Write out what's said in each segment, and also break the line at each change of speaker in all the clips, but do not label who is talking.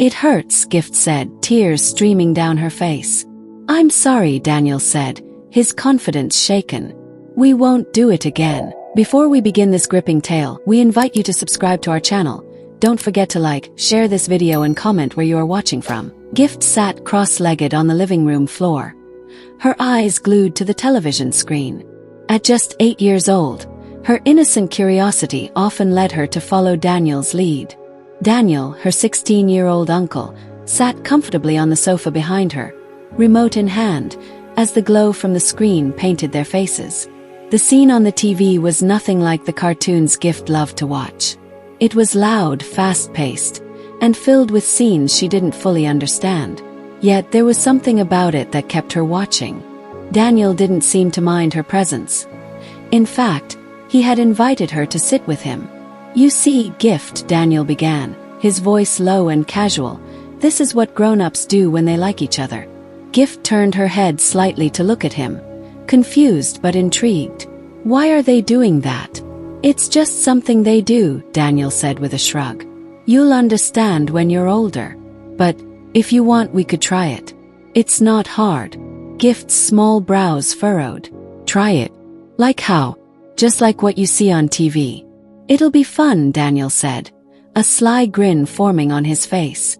It hurts, Gift said, tears streaming down her face. I'm sorry, Daniel said, his confidence shaken. We won't do it again. Before we begin this gripping tale, we invite you to subscribe to our channel. Don't forget to like, share this video and comment where you are watching from. Gift sat cross-legged on the living room floor, her eyes glued to the television screen. At just 8 years old, her innocent curiosity often led her to follow Daniel's lead. Daniel, her 16-year-old uncle, sat comfortably on the sofa behind her, remote in hand, as the glow from the screen painted their faces. The scene on the TV was nothing like the cartoons Gift loved to watch. It was loud, fast-paced, and filled with scenes she didn't fully understand. Yet there was something about it that kept her watching. Daniel didn't seem to mind her presence. In fact, he had invited her to sit with him. You see, Gift, Daniel began, his voice low and casual. This is what grown-ups do when they like each other. Gift turned her head slightly to look at him, confused but intrigued. Why are they doing that? It's just something they do, Daniel said with a shrug. You'll understand when you're older. But if you want, we could try it. It's not hard. Gift's small brows furrowed. Try it. Like how? Just like what you see on TV. It'll be fun, Daniel said, a sly grin forming on his face.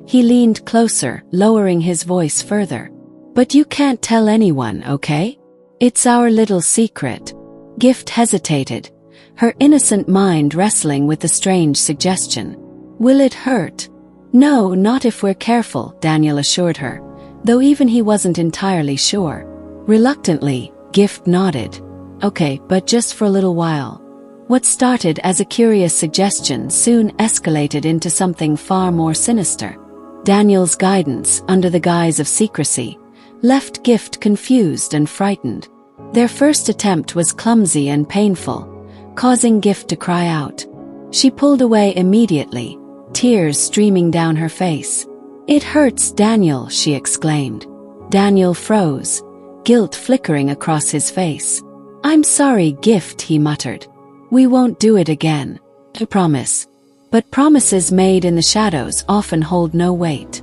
He leaned closer, lowering his voice further. But you can't tell anyone, okay? It's our little secret. Gift hesitated, her innocent mind wrestling with the strange suggestion. Will it hurt? No, not if we're careful, Daniel assured her, though even he wasn't entirely sure. Reluctantly, Gift nodded. Okay, but just for a little while. What started as a curious suggestion soon escalated into something far more sinister. Daniel's guidance, under the guise of secrecy, left Gift confused and frightened. Their first attempt was clumsy and painful, causing Gift to cry out. She pulled away immediately, tears streaming down her face. It hurts, Daniel, she exclaimed. Daniel froze, guilt flickering across his face. I'm sorry, Gift, he muttered. We won't do it again. I promise. But promises made in the shadows often hold no weight.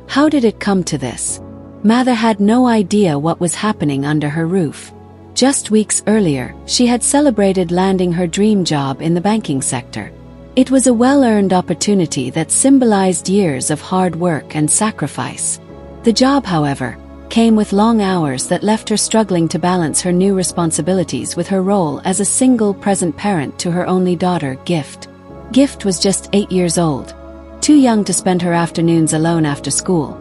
How did it come to this? Mather had no idea what was happening under her roof. Just weeks earlier, she had celebrated landing her dream job in the banking sector. It was a well-earned opportunity that symbolized years of hard work and sacrifice. The job, however, came with long hours that left her struggling to balance her new responsibilities with her role as a single present parent to her only daughter, Gift. Gift was just 8 years old, too young to spend her afternoons alone after school,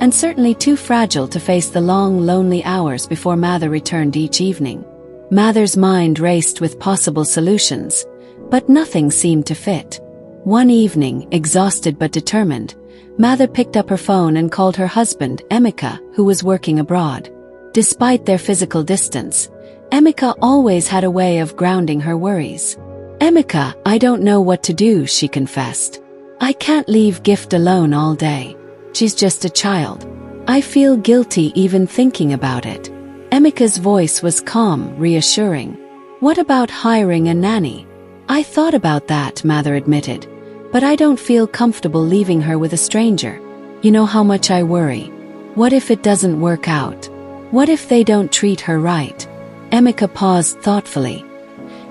and certainly too fragile to face the long, lonely hours before Mather returned each evening. Mather's mind raced with possible solutions, but nothing seemed to fit. One evening, exhausted but determined, Mather picked up her phone and called her husband, Emeka, who was working abroad. Despite their physical distance, Emeka always had a way of grounding her worries. Emeka, I don't know what to do, she confessed. I can't leave Gift alone all day. She's just a child. I feel guilty even thinking about it. Emeka's voice was calm, reassuring. What about hiring a nanny? I thought about that, Mather admitted. But I don't feel comfortable leaving her with a stranger. You know how much I worry. What if it doesn't work out? What if they don't treat her right? Emeka paused thoughtfully,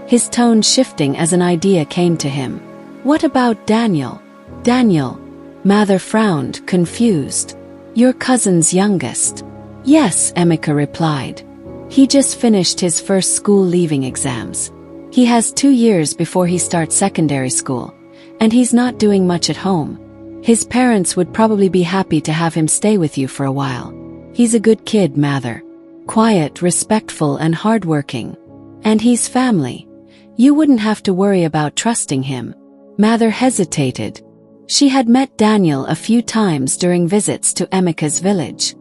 his tone shifting as an idea came to him. What about Daniel? Daniel? Mather frowned, confused. Your cousin's youngest. Yes, Emeka replied. He just finished his first school-leaving exams. He has 2 years before he starts secondary school. And he's not doing much at home. His parents would probably be happy to have him stay with you for a while. He's a good kid, Mather. Quiet, respectful, and hardworking. And he's family. You wouldn't have to worry about trusting him. Mather hesitated. She had met Daniel a few times during visits to Emeka's village.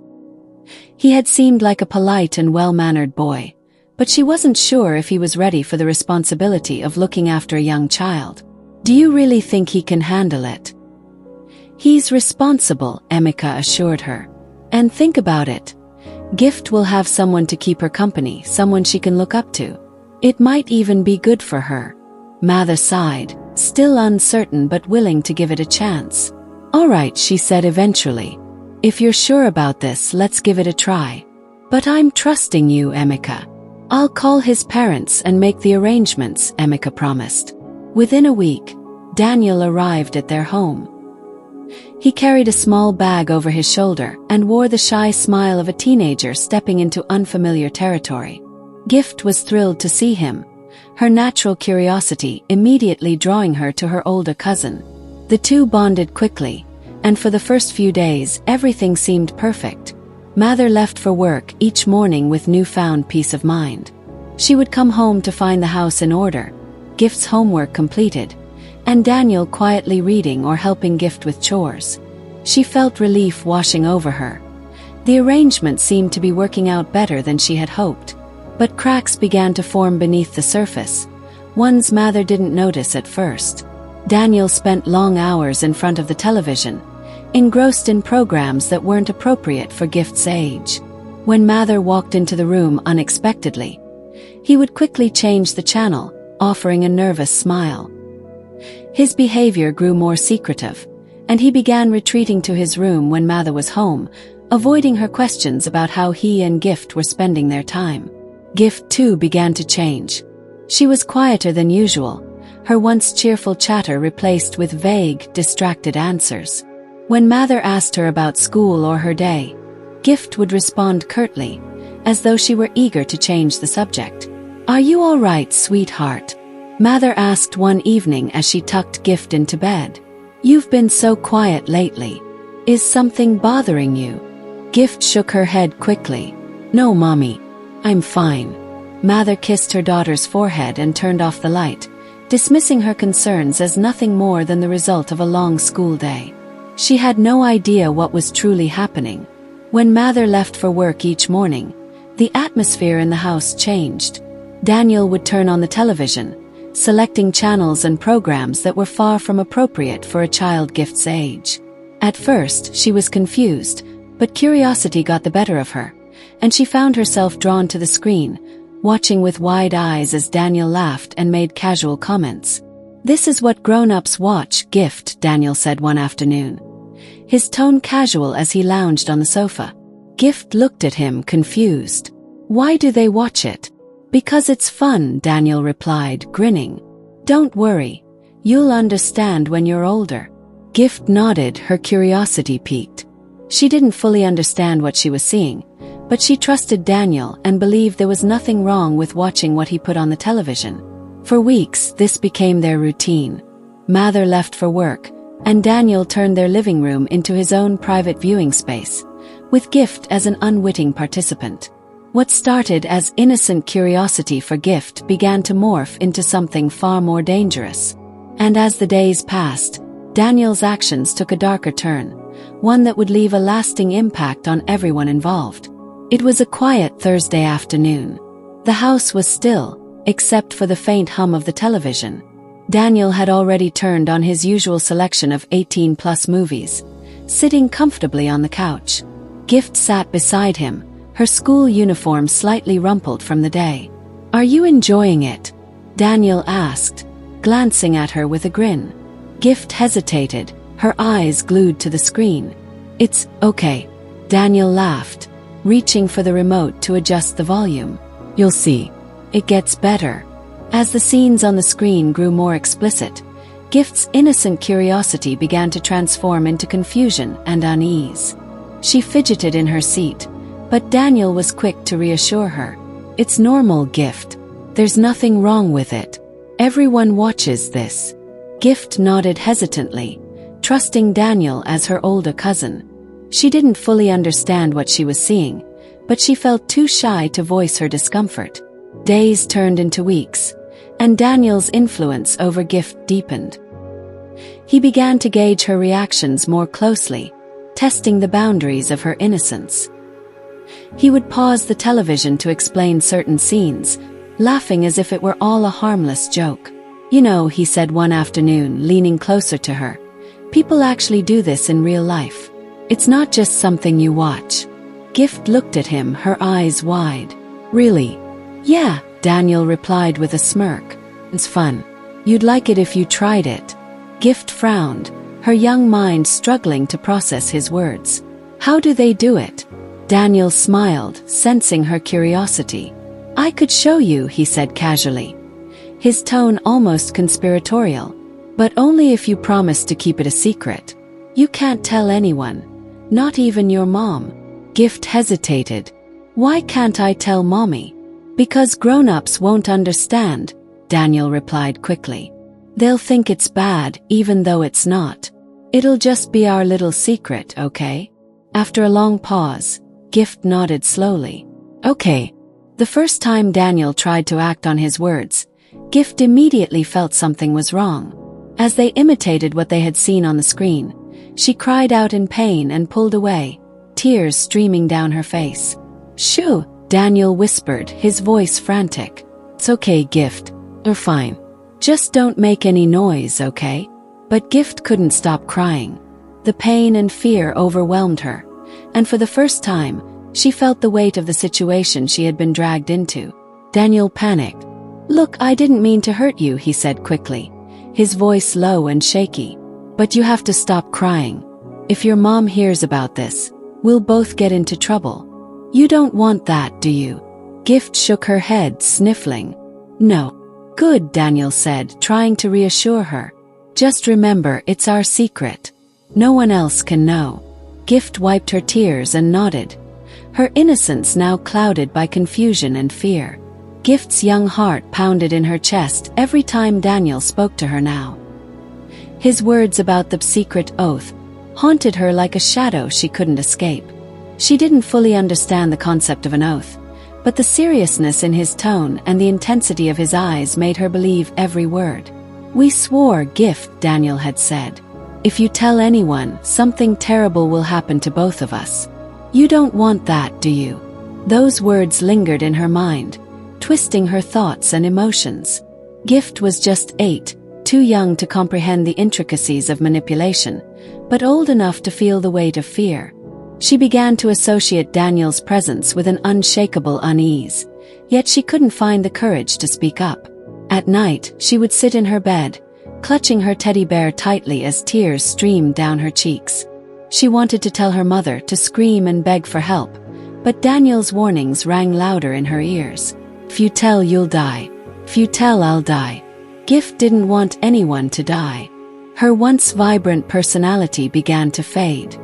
He had seemed like a polite and well-mannered boy, but she wasn't sure if he was ready for the responsibility of looking after a young child. Do you really think he can handle it? He's responsible, Emeka assured her. And think about it. Gift will have someone to keep her company, someone she can look up to. It might even be good for her. Mather sighed, still uncertain but willing to give it a chance. "All right," she said eventually. "If you're sure about this, let's give it a try." "But I'm trusting you, Emeka." "I'll call his parents and make the arrangements," Emeka promised. Within a week, Daniel arrived at their home. He carried a small bag over his shoulder and wore the shy smile of a teenager stepping into unfamiliar territory. Gift was thrilled to see him, her natural curiosity immediately drawing her to her older cousin. The two bonded quickly, and for the first few days everything seemed perfect. Mather left for work each morning with newfound peace of mind. She would come home to find the house in order, Gift's homework completed, and Daniel quietly reading or helping Gift with chores. She felt relief washing over her. The arrangement seemed to be working out better than she had hoped, but cracks began to form beneath the surface, ones Mather didn't notice at first. Daniel spent long hours in front of the television, engrossed in programs that weren't appropriate for Gift's age. When Mather walked into the room unexpectedly, he would quickly change the channel, offering a nervous smile. His behavior grew more secretive, and he began retreating to his room when Mather was home, avoiding her questions about how he and Gift were spending their time. Gift, too, began to change. She was quieter than usual, her once cheerful chatter replaced with vague, distracted answers. When Mather asked her about school or her day, Gift would respond curtly, as though she were eager to change the subject. "Are you all right, sweetheart?" Mather asked one evening as she tucked Gift into bed. "You've been so quiet lately. Is something bothering you?" Gift shook her head quickly. "No, Mommy. I'm fine." Mather kissed her daughter's forehead and turned off the light, dismissing her concerns as nothing more than the result of a long school day. She had no idea what was truly happening. When Mather left for work each morning, the atmosphere in the house changed. Daniel would turn on the television, selecting channels and programs that were far from appropriate for a child Gift's age. At first, she was confused, but curiosity got the better of her, and she found herself drawn to the screen, watching with wide eyes as Daniel laughed and made casual comments. "This is what grown-ups watch, Gift," Daniel said one afternoon, his tone casual as he lounged on the sofa. Gift looked at him, confused. "Why do they watch it?" "Because it's fun," Daniel replied, grinning. "Don't worry. You'll understand when you're older." Gift nodded, her curiosity piqued. She didn't fully understand what she was seeing, but she trusted Daniel and believed there was nothing wrong with watching what he put on the television. For weeks, this became their routine. Mather left for work, and Daniel turned their living room into his own private viewing space, with Gift as an unwitting participant. What started as innocent curiosity for Gift began to morph into something far more dangerous. And as the days passed, Daniel's actions took a darker turn, one that would leave a lasting impact on everyone involved. It was a quiet Thursday afternoon. The house was still, except for the faint hum of the television. Daniel had already turned on his usual selection of 18-plus movies, sitting comfortably on the couch. Gift sat beside him, her school uniform slightly rumpled from the day. "Are you enjoying it?" Daniel asked, glancing at her with a grin. Gift hesitated, her eyes glued to the screen. "It's okay." Daniel laughed, reaching for the remote to adjust the volume. "You'll see. It gets better." As the scenes on the screen grew more explicit, Gift's innocent curiosity began to transform into confusion and unease. She fidgeted in her seat, but Daniel was quick to reassure her. "It's normal, Gift. There's nothing wrong with it. Everyone watches this." Gift nodded hesitantly, trusting Daniel as her older cousin. She didn't fully understand what she was seeing, but she felt too shy to voice her discomfort. Days turned into weeks, and Daniel's influence over Gift deepened. He began to gauge her reactions more closely, testing the boundaries of her innocence. He would pause the television to explain certain scenes, laughing as if it were all a harmless joke. "You know," he said one afternoon, leaning closer to her, "people actually do this in real life. It's not just something you watch." Gift looked at him, her eyes wide. "Really?" "Yeah," Daniel replied with a smirk. "It's fun. You'd like it if you tried it." Gift frowned, her young mind struggling to process his words. How do they do it? Daniel smiled, sensing her curiosity. I could show you, he said casually, his tone almost conspiratorial. But only if you promise to keep it a secret. You can't tell anyone, not even your mom. Gift hesitated. Why can't I tell Mommy? Because grown-ups won't understand, Daniel replied quickly. They'll think it's bad, even though it's not. It'll just be our little secret, okay? After a long pause, Gift nodded slowly. Okay. The first time Daniel tried to act on his words, Gift immediately felt something was wrong. As they imitated what they had seen on the screen, she cried out in pain and pulled away, tears streaming down her face. Shoo, Daniel whispered, his voice frantic. It's okay, Gift. You're fine. Just don't make any noise, okay? But Gift couldn't stop crying. The pain and fear overwhelmed her, and for the first time, she felt the weight of the situation she had been dragged into. Daniel panicked. Look, I didn't mean to hurt you, he said quickly, his voice low and shaky. But you have to stop crying. If your mom hears about this, we'll both get into trouble. You don't want that, do you? Gift shook her head, sniffling. No. Good, Daniel said, trying to reassure her. Just remember, it's our secret. No one else can know. Gift wiped her tears and nodded, her innocence now clouded by confusion and fear. Gift's young heart pounded in her chest every time Daniel spoke to her now. His words about the secret oath haunted her like a shadow she couldn't escape. She didn't fully understand the concept of an oath, but the seriousness in his tone and the intensity of his eyes made her believe every word. We swore, Gift, Daniel had said. If you tell anyone, something terrible will happen to both of us. You don't want that, do you? Those words lingered in her mind, twisting her thoughts and emotions. Gift was just 8, too young to comprehend the intricacies of manipulation, but old enough to feel the weight of fear. She began to associate Daniel's presence with an unshakable unease, yet she couldn't find the courage to speak up. At night, she would sit in her bed, clutching her teddy bear tightly as tears streamed down her cheeks. She wanted to tell her mother to scream and beg for help, but Daniel's warnings rang louder in her ears. If you tell, you'll die. If you tell, I'll die. Gift didn't want anyone to die. Her once vibrant personality began to fade.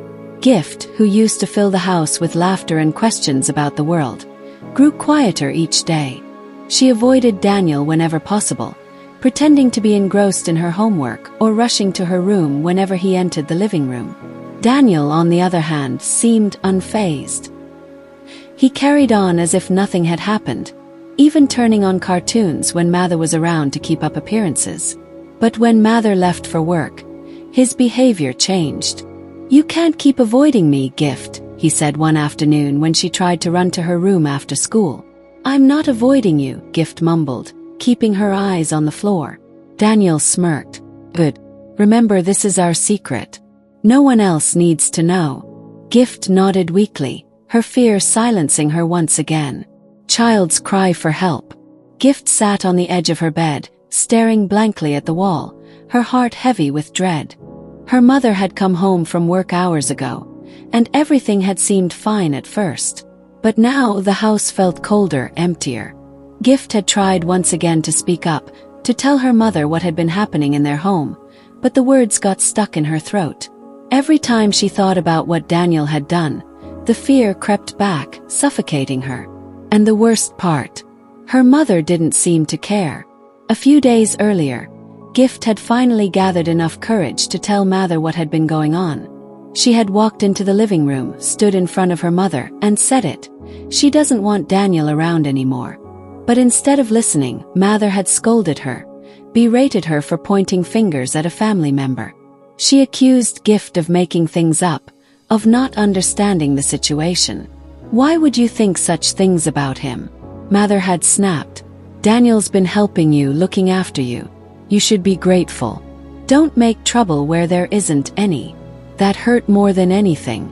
Gift, who used to fill the house with laughter and questions about the world, grew quieter each day. She avoided Daniel whenever possible, pretending to be engrossed in her homework or rushing to her room whenever he entered the living room. Daniel, on the other hand, seemed unfazed. He carried on as if nothing had happened, even turning on cartoons when Mather was around to keep up appearances. But when Mather left for work, his behavior changed. You can't keep avoiding me, Gift, he said one afternoon when she tried to run to her room after school. I'm not avoiding you, Gift mumbled, keeping her eyes on the floor. Daniel smirked. Good. Remember, this is our secret. No one else needs to know. Gift nodded weakly, her fear silencing her once again. Child's cry for help. Gift sat on the edge of her bed, staring blankly at the wall, her heart heavy with dread. Her mother had come home from work hours ago, and everything had seemed fine at first. But now the house felt colder, emptier. Gift had tried once again to speak up, to tell her mother what had been happening in their home, but the words got stuck in her throat. Every time she thought about what Daniel had done, the fear crept back, suffocating her. And the worst part, her mother didn't seem to care. A few days earlier, Gift had finally gathered enough courage to tell Mather what had been going on. She had walked into the living room, stood in front of her mother, and said it. She doesn't want Daniel around anymore. But instead of listening, Mather had scolded her, berated her for pointing fingers at a family member. She accused Gift of making things up, of not understanding the situation. Why would you think such things about him? Mather had snapped. Daniel's been helping you, looking after you. You should be grateful. Don't make trouble where there isn't any. That hurt more than anything.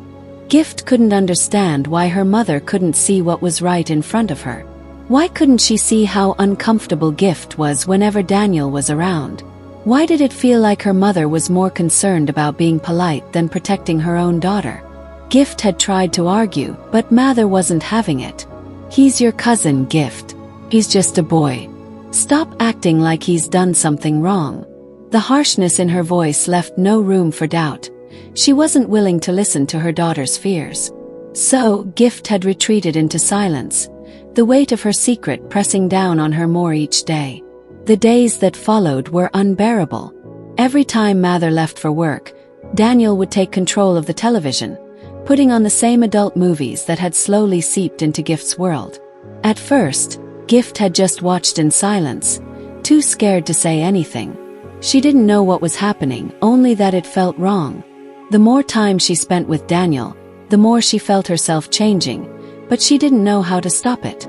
Gift couldn't understand why her mother couldn't see what was right in front of her. Why couldn't she see how uncomfortable Gift was whenever Daniel was around? Why did it feel like her mother was more concerned about being polite than protecting her own daughter? Gift had tried to argue, but Mather wasn't having it. He's your cousin, Gift. He's just a boy. Stop acting like he's done something wrong. The harshness in her voice left no room for doubt. She wasn't willing to listen to her daughter's fears. So, Gift had retreated into silence, the weight of her secret pressing down on her more each day. The days that followed were unbearable. Every time Mather left for work, Daniel would take control of the television, putting on the same adult movies that had slowly seeped into Gift's world. At first, Gift had just watched in silence, too scared to say anything. She didn't know what was happening, only that it felt wrong. The more time she spent with Daniel, the more she felt herself changing, but she didn't know how to stop it.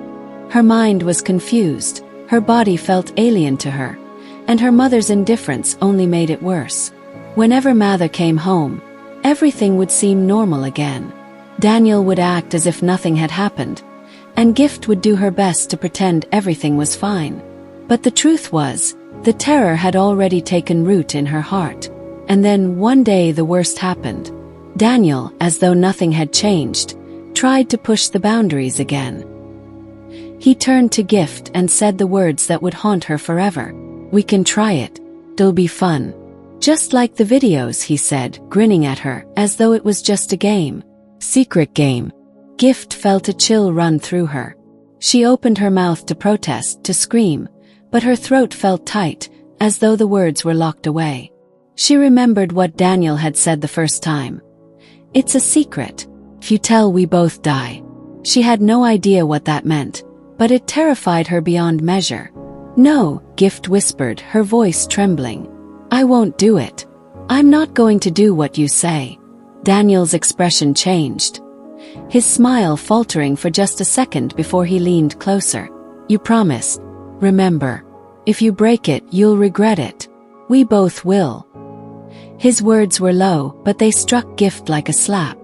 Her mind was confused, her body felt alien to her, and her mother's indifference only made it worse. Whenever Mather came home, everything would seem normal again. Daniel would act as if nothing had happened, and Gift would do her best to pretend everything was fine. But the truth was, the terror had already taken root in her heart. And then one day the worst happened. Daniel, as though nothing had changed, tried to push the boundaries again. He turned to Gift and said the words that would haunt her forever. "We can try it. It'll be fun. Just like the videos," he said, grinning at her, as though it was just a game. Secret game. Gift felt a chill run through her. She opened her mouth to protest, to scream, but her throat felt tight, as though the words were locked away. She remembered what Daniel had said the first time. "It's a secret. If you tell, we both die." She had no idea what that meant, but it terrified her beyond measure. "No," Gift whispered, her voice trembling. "I won't do it. I'm not going to do what you say." Daniel's expression changed, his smile faltering for just a second before he leaned closer. "You promise. Remember. If you break it, you'll regret it. We both will." His words were low, but they struck Gift like a slap.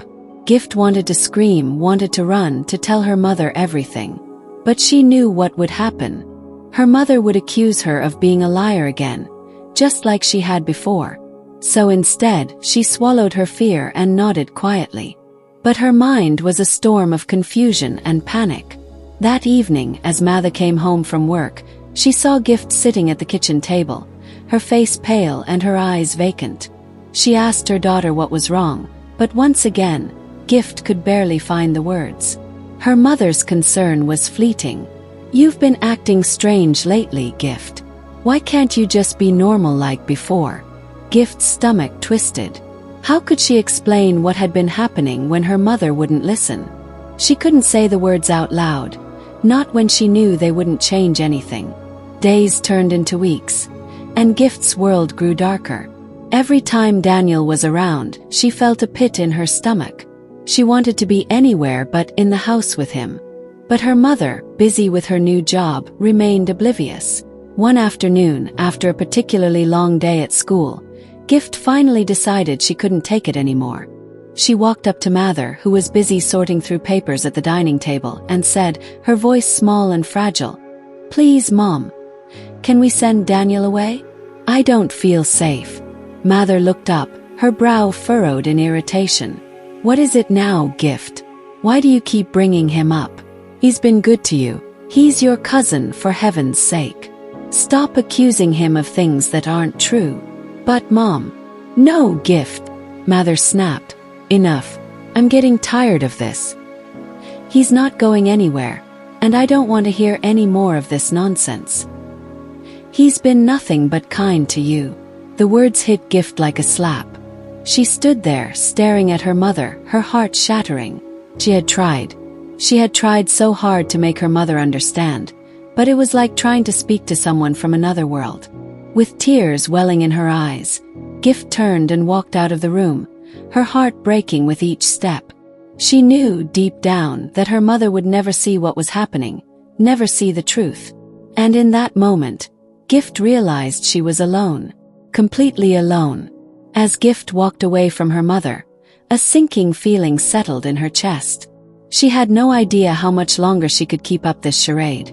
Gift wanted to scream, wanted to run, to tell her mother everything. But she knew what would happen. Her mother would accuse her of being a liar again, just like she had before. So instead, she swallowed her fear and nodded quietly. But her mind was a storm of confusion and panic. That evening, as Mather came home from work, she saw Gift sitting at the kitchen table, her face pale and her eyes vacant. She asked her daughter what was wrong, but once again, Gift could barely find the words. Her mother's concern was fleeting. "You've been acting strange lately, Gift. Why can't you just be normal like before?" Gift's stomach twisted. How could she explain what had been happening when her mother wouldn't listen? She couldn't say the words out loud, not when she knew they wouldn't change anything. Days turned into weeks, and Gift's world grew darker. Every time Daniel was around, she felt a pit in her stomach. She wanted to be anywhere but in the house with him. But her mother, busy with her new job, remained oblivious. One afternoon, after a particularly long day at school, Gift finally decided she couldn't take it anymore. She walked up to Mather, who was busy sorting through papers at the dining table, and said, her voice small and fragile, "Please, Mom. Can we send Daniel away? I don't feel safe." Mather looked up, her brow furrowed in irritation. "What is it now, Gift? Why do you keep bringing him up? He's been good to you. He's your cousin, for heaven's sake. Stop accusing him of things that aren't true." "But Mom..." "No, Gift," Mather snapped. "Enough. I'm getting tired of this. He's not going anywhere, and I don't want to hear any more of this nonsense. He's been nothing but kind to you." The words hit Gift like a slap. She stood there, staring at her mother, her heart shattering. She had tried. She had tried so hard to make her mother understand, but it was like trying to speak to someone from another world. With tears welling in her eyes, Gift turned and walked out of the room, her heart breaking with each step. She knew, deep down, that her mother would never see what was happening, never see the truth. And in that moment, Gift realized she was alone. Completely alone. As Gift walked away from her mother, a sinking feeling settled in her chest. She had no idea how much longer she could keep up this charade,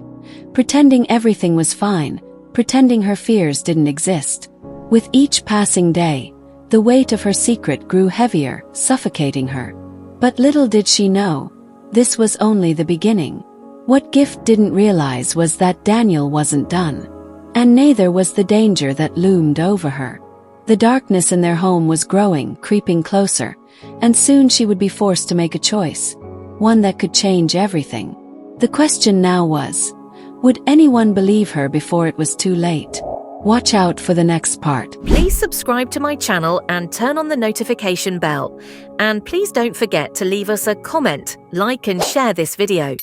pretending everything was fine, pretending her fears didn't exist. With each passing day, the weight of her secret grew heavier, suffocating her. But little did she know, this was only the beginning. What Gift didn't realize was that Daniel wasn't done. And neither was the danger that loomed over her. The darkness in their home was growing, creeping closer, and soon she would be forced to make a choice, one that could change everything. The question now was, would anyone believe her before it was too late? Watch out for the next part.
Please subscribe to my channel and turn on the notification bell. And please don't forget to leave us a comment, like and share this video.